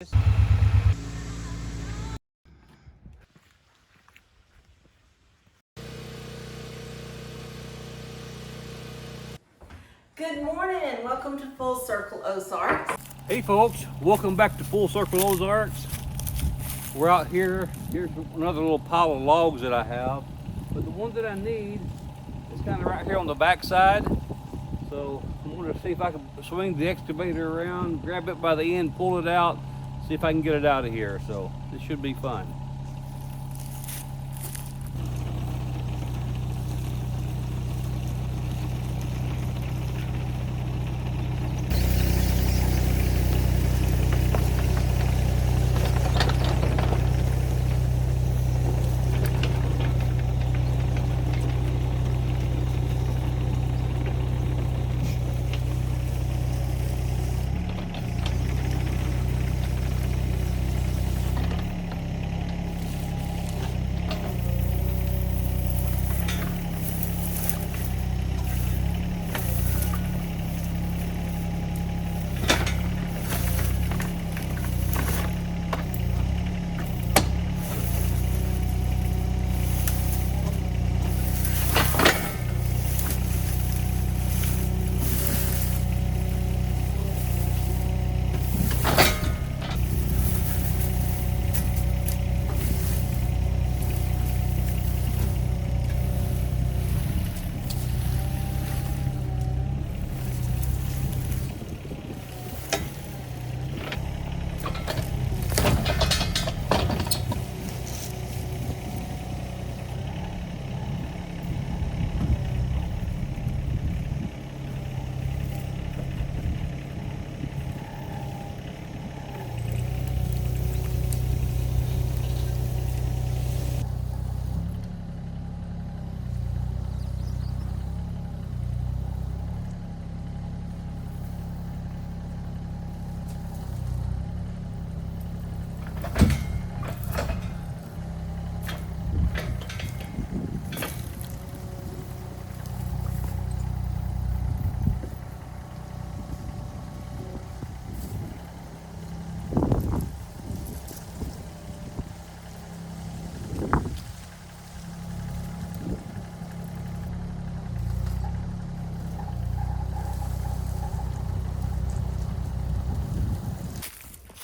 Good morning and welcome to Full Circle Ozarks. Hey folks, welcome back to Full Circle Ozarks. We're out here. Here's another little pile of logs that I have. But the one that I need is kind of right here on the back side. So I'm going to see if I can swing the excavator around, grab it by the end, pull it out, see if I can get it out of here. So this should be fun.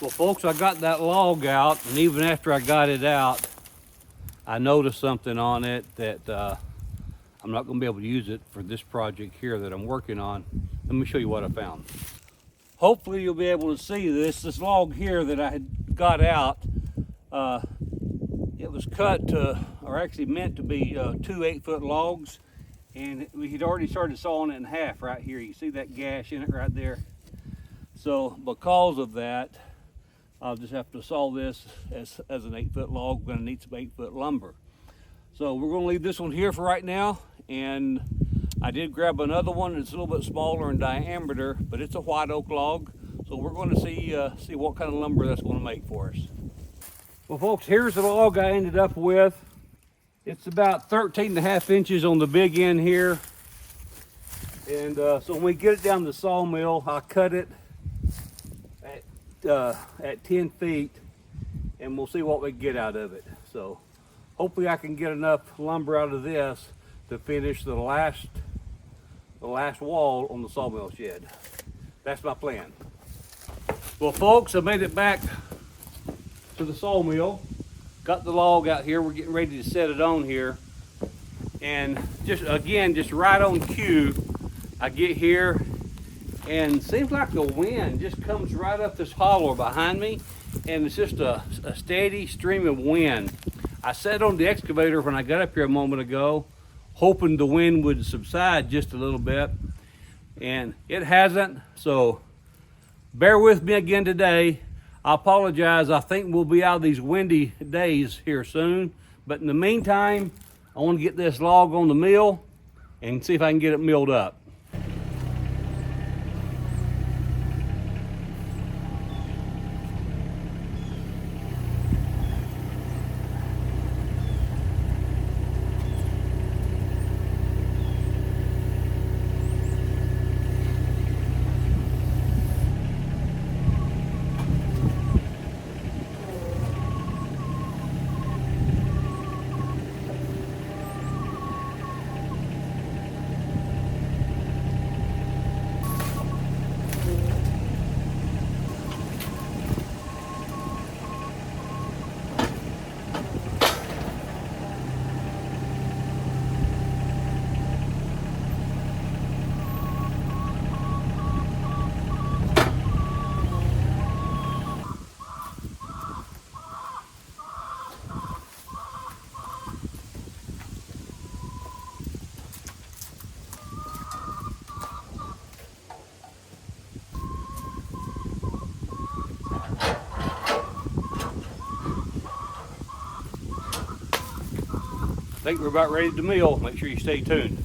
Well folks, I got that log out, and even after I got it out, I noticed something on it that I'm not going to be able to use it for this project here that I'm working on. Let me show you what I found. Hopefully you'll be able to see this log here that I had got out. It was cut to, or actually meant to be two 8-foot logs, and we had already started sawing it in half right here. You see that gash in it right there? So because of that, I'll just have to saw this as an 8-foot log. We're gonna need some 8-foot lumber. So we're gonna leave this one here for right now. And I did grab another one that's a little bit smaller in diameter, but it's a white oak log. So we're gonna see what kind of lumber that's gonna make for us. Well folks, here's the log I ended up with. It's about 13.5 inches on the big end here. And so when we get it down to the sawmill, I'll cut it at 10 feet, and we'll see what we get out of it. So hopefully I can get enough lumber out of this to finish the last wall on the sawmill shed. That's my plan. Well folks, I made it back to the sawmill, got the log out here. We're getting ready to set it on here, and just right on cue, I get here, and seems like the wind just comes right up this hollow behind me, and it's just a steady stream of wind. I sat on the excavator when I got up here a moment ago, hoping the wind would subside just a little bit, and it hasn't. So bear with me again today. I apologize. I think we'll be out of these windy days here soon, but in the meantime, I want to get this log on the mill and see if I can get it milled up. think we're about ready to mill. Make sure you stay tuned.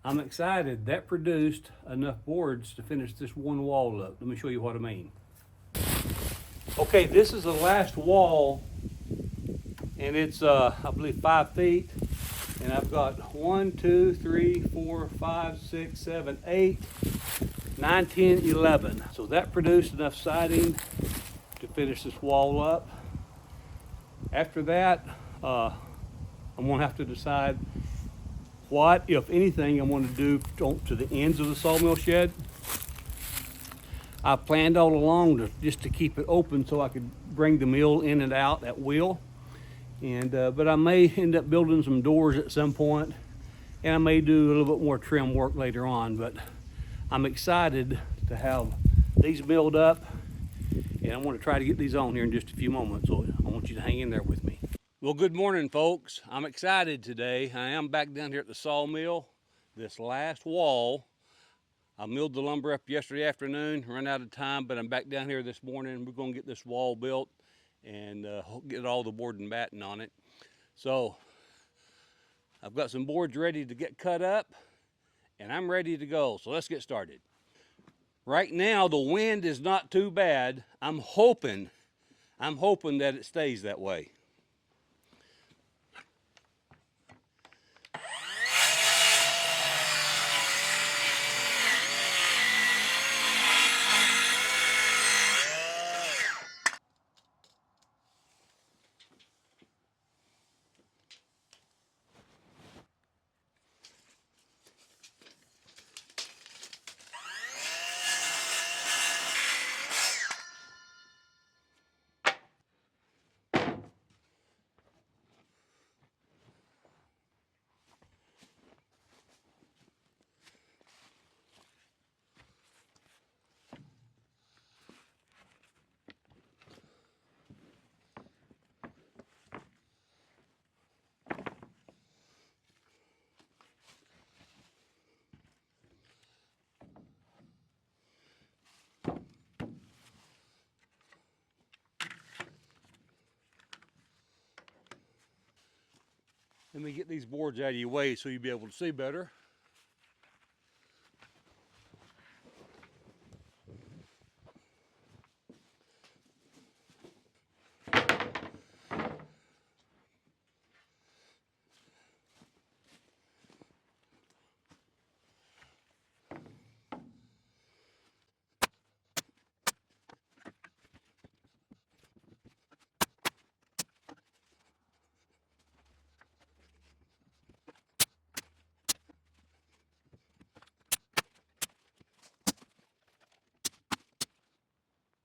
I'm excited. That produced enough boards to finish this one wall up. Let me show you what I mean. Okay, this is the last wall, and it's I believe 5 feet. And I've got 1, 2, 3, 4, 5, 6, 7, 8, 9, 10, 11. So that produced enough siding to finish this wall up. After that, I'm gonna have to decide what, if anything, I'm gonna do to the ends of the sawmill shed. I planned all along just to keep it open so I could bring the mill in and out at will. And but I may end up building some doors at some point, and I may do a little bit more trim work later on. But I'm excited to have these milled up, and I'm going to try to get these on here in just a few moments. So I want you to hang in there with me. Well, good morning, folks. I'm excited today. I am back down here at the sawmill. This last wall, I milled the lumber up yesterday afternoon, ran out of time, but I'm back down here this morning. We're going to get this wall built and get all the board and batten on it. So I've got some boards ready to get cut up, and I'm ready to go. So let's get started. Right now the wind is not too bad. I'm hoping that it stays that way. Let me get these boards out of your way so you'll be able to see better.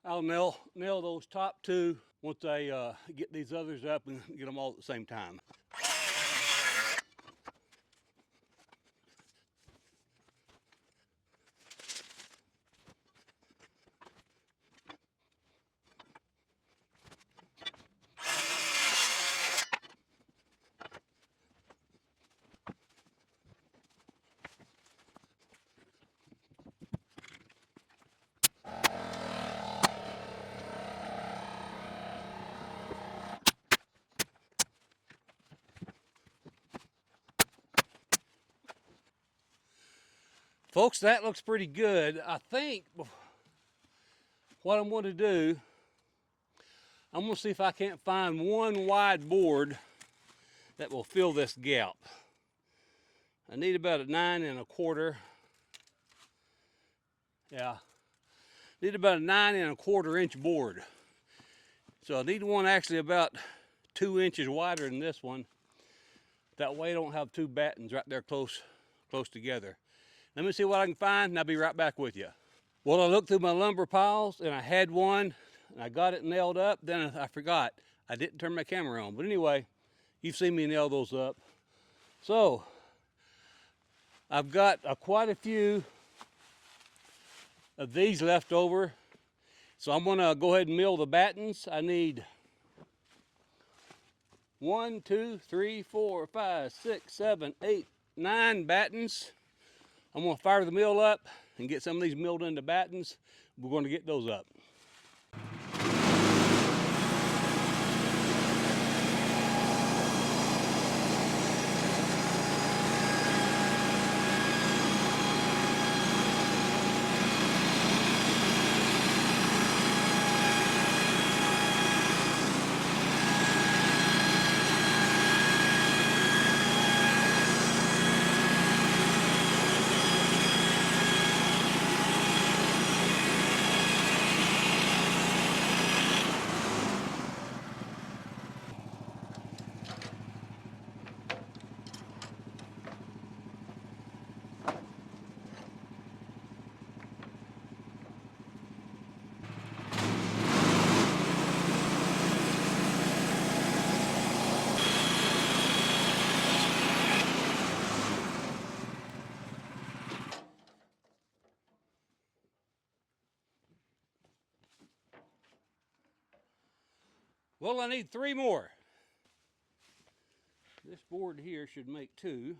I'll nail those top two once I get these others up and get them all at the same time. Folks, that looks pretty good. I think what I'm going to do, I'm going to see if I can't find one wide board that will fill this gap. I need about a 9 1/4. Yeah, need about a 9 1/4 inch board. So I need one actually about 2 inches wider than this one. That way I don't have two battens right there close together. Let me see what I can find and I'll be right back with you. Well, I looked through my lumber piles and I had one and I got it nailed up. Then I forgot. I didn't turn my camera on. But anyway, you've seen me nail those up. So I've got quite a few of these left over. So I'm gonna go ahead and mill the battens. I need 1, 2, 3, 4, 5, 6, 7, 8, 9 battens. I'm gonna fire the mill up and get some of these milled into battens. We're gonna get those up. Well, I need 3 more. This board here should make 2.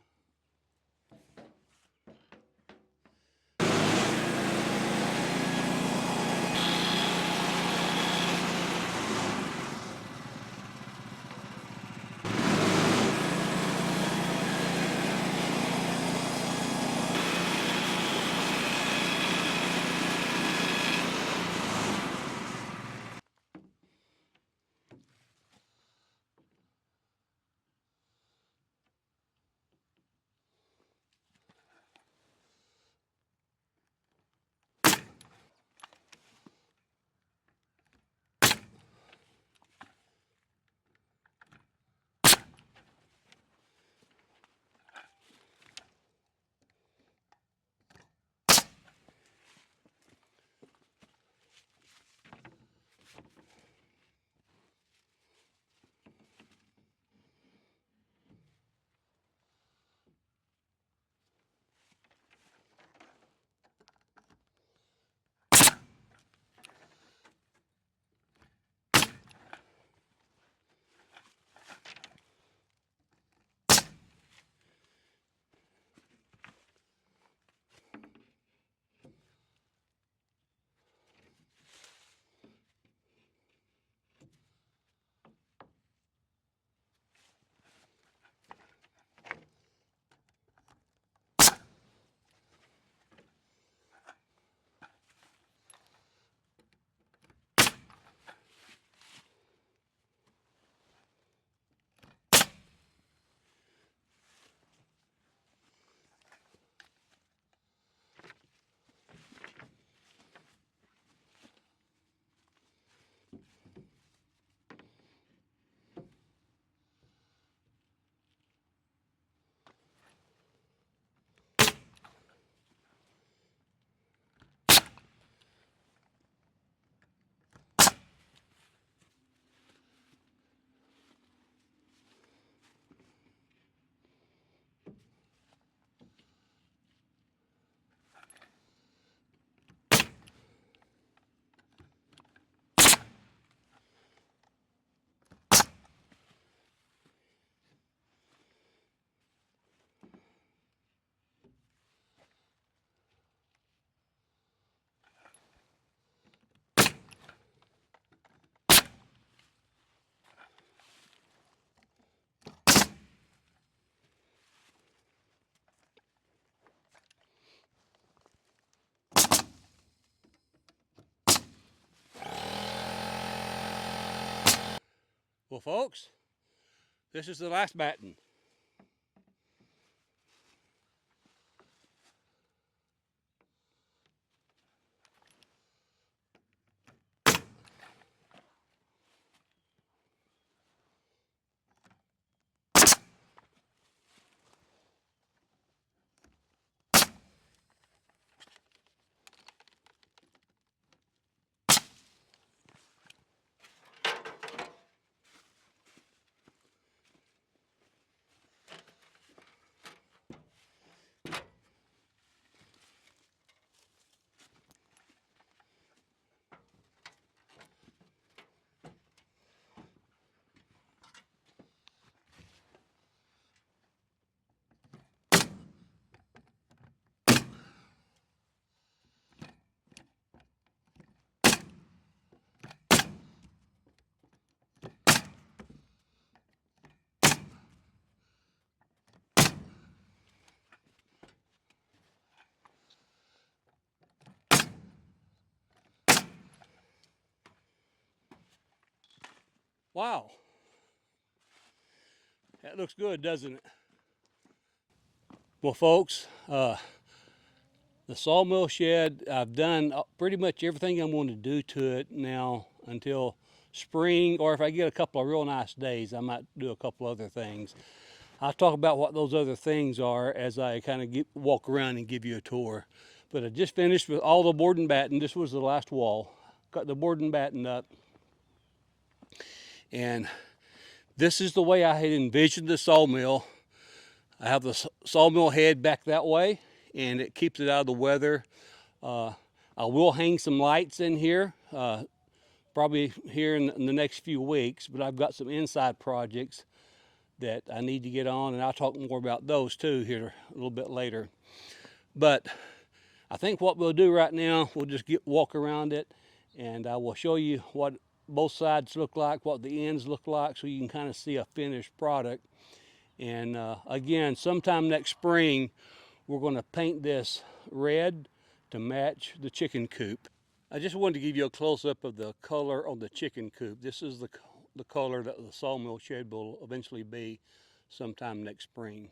Well, folks, this is the last batten. Wow, that looks good, doesn't it? Well, folks, the sawmill shed, I've done pretty much everything I'm going to do to it now until spring, or if I get a couple of real nice days, I might do a couple other things. I'll talk about what those other things are as I kind of walk around and give you a tour. But I just finished with all the board and batten. This was the last wall. Got the board and batten up. And this is the way I had envisioned the sawmill. I have the sawmill head back that way, and it keeps it out of the weather. I will hang some lights in here, probably here in the next few weeks, but I've got some inside projects that I need to get on, and I'll talk more about those too here a little bit later. But I think what we'll do right now, we'll just walk around it, and I will show you what both sides look like, what the ends look like, so you can kind of see a finished product. And again, sometime next spring, we're going to paint this red to match the chicken coop. I just wanted to give you a close-up of the color on the chicken coop. This is the color that the sawmill shed will eventually be sometime next spring.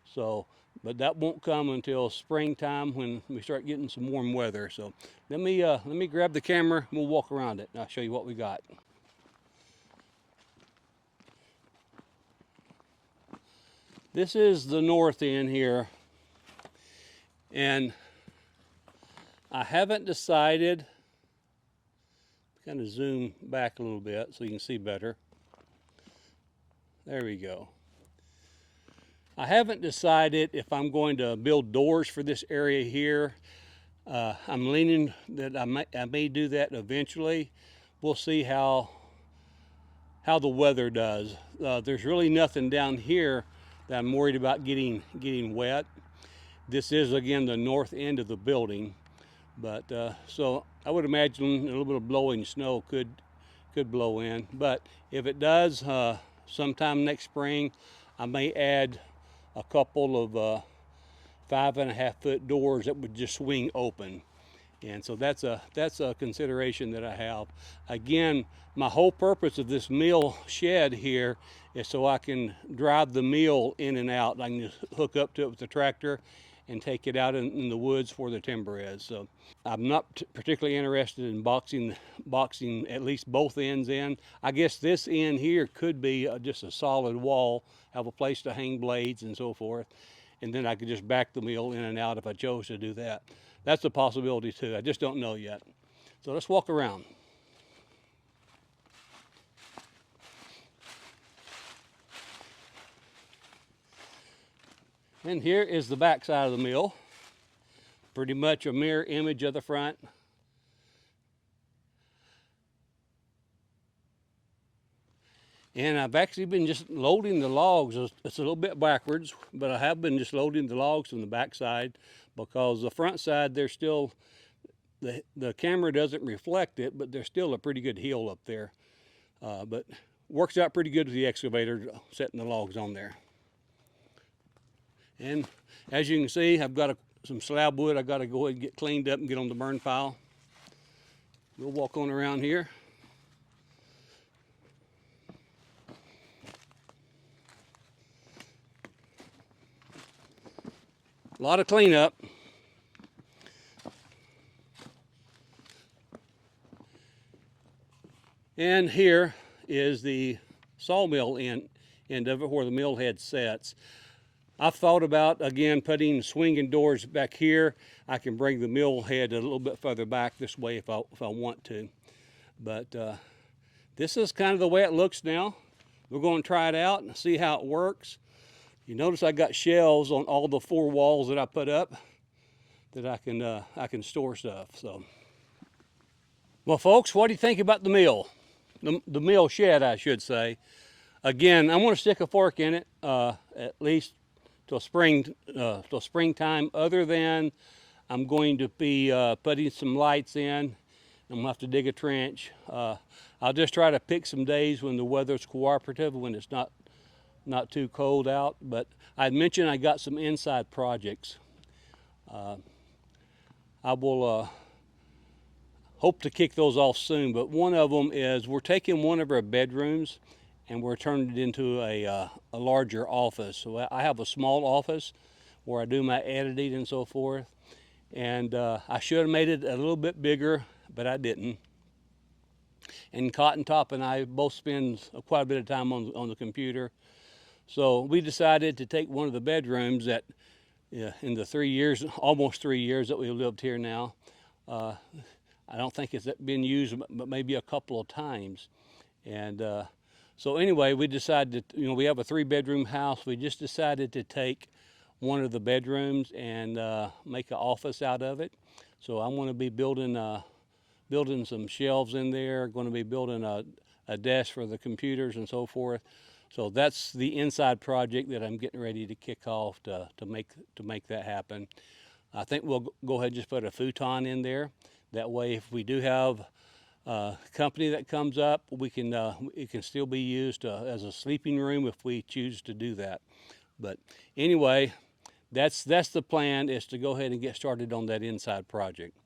So, but that won't come until springtime when we start getting some warm weather. So let me grab the camera and we'll walk around it and I'll show you what we got. This is the north end here, and I haven't decided. Kind of zoom back a little bit so you can see better. There we go. I haven't decided if I'm going to build doors for this area here. I'm leaning that I may do that eventually. We'll see how the weather does. There's really nothing down here that I'm worried about getting wet. This is again the north end of the building, but so I would imagine a little bit of blowing snow could blow in. But if it does, sometime next spring, I may add a couple of 5.5 foot doors that would just swing open. And so that's a consideration that I have. Again, my whole purpose of this mill shed here is so I can drive the mill in and out. I can just hook up to it with the tractor and take it out in the woods where the timber is. So I'm not particularly interested in boxing at least both ends in. I guess this end here could be just a solid wall, have a place to hang blades and so forth, and then I could just back the mill in and out if I chose to do that. That's a possibility too. I just don't know yet. So let's walk around. And here is the back side of the mill. Pretty much a mirror image of the front. And I've actually been just loading the logs. It's a little bit backwards, but I have been just loading the logs from the back side because the front side, there's still, the camera doesn't reflect it, but there's still a pretty good hill up there. But works out pretty good with the excavator setting the logs on there. And as you can see, I've got some slab wood I've got to go ahead and get cleaned up and get on the burn pile. We'll walk on around here. A lot of cleanup. And here is the sawmill end of it where the mill head sets. I've thought about, again, putting swinging doors back here. I can bring the mill head a little bit further back this way if I want to. But this is kind of the way it looks now. We're going to try it out and see how it works. You notice I got shelves on all the 4 walls that I put up that I can store stuff. So, well, folks, what do you think about the mill? The mill shed, I should say. Again, I'm going to stick a fork in it at least till springtime. Other than I'm going to be putting some lights in. I'm gonna have to dig a trench. I'll just try to pick some days when the weather's cooperative, when it's not too cold out. But I'd mentioned I got some inside projects. I will hope to kick those off soon, but one of them is we're taking one of our bedrooms and we're turning it into a larger office. So I have a small office where I do my editing and so forth, and I should have made it a little bit bigger, but I didn't. And Cotton Top and I both spend quite a bit of time on the computer, so we decided to take one of the bedrooms that in the almost 3 years that we lived here now, I don't think it's been used, but maybe a couple of times. And so anyway, we decided to, we have a 3-bedroom house. We just decided to take one of the bedrooms and make an office out of it. So I'm going to be building some shelves in there, going to be building a desk for the computers and so forth. So that's the inside project that I'm getting ready to kick off to make that happen. I think we'll go ahead and just put a futon in there. That way, if we do have company that comes up, it can still be used as a sleeping room if we choose to do that. But anyway, that's the plan, is to go ahead and get started on that inside project.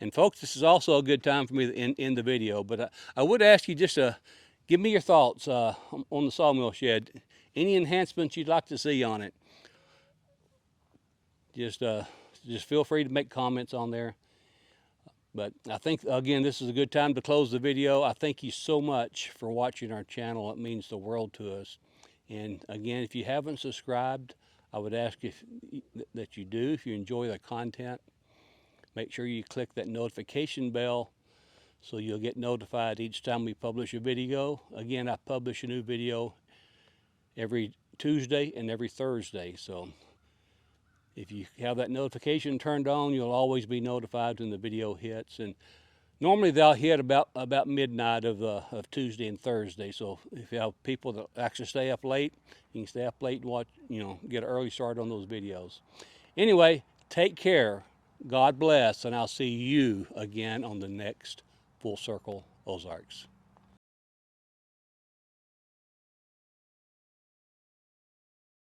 And folks, this is also a good time for me to end the video, but I would ask you just to give me your thoughts on the sawmill shed. Any enhancements you'd like to see on it. Just feel free to make comments on there. But I think, again, this is a good time to close the video. I thank you so much for watching our channel. It means the world to us. And again, if you haven't subscribed, I would ask that you do. If you enjoy the content, make sure you click that notification bell so you'll get notified each time we publish a video. Again, I publish a new video every Tuesday and every Thursday. So if you have that notification turned on, you'll always be notified when the video hits. And normally they'll hit about midnight of Tuesday and Thursday. So if you have people that actually stay up late, you can stay up late and watch, get an early start on those videos. Anyway, take care. God bless, and I'll see you again on the next Full Circle Ozarks.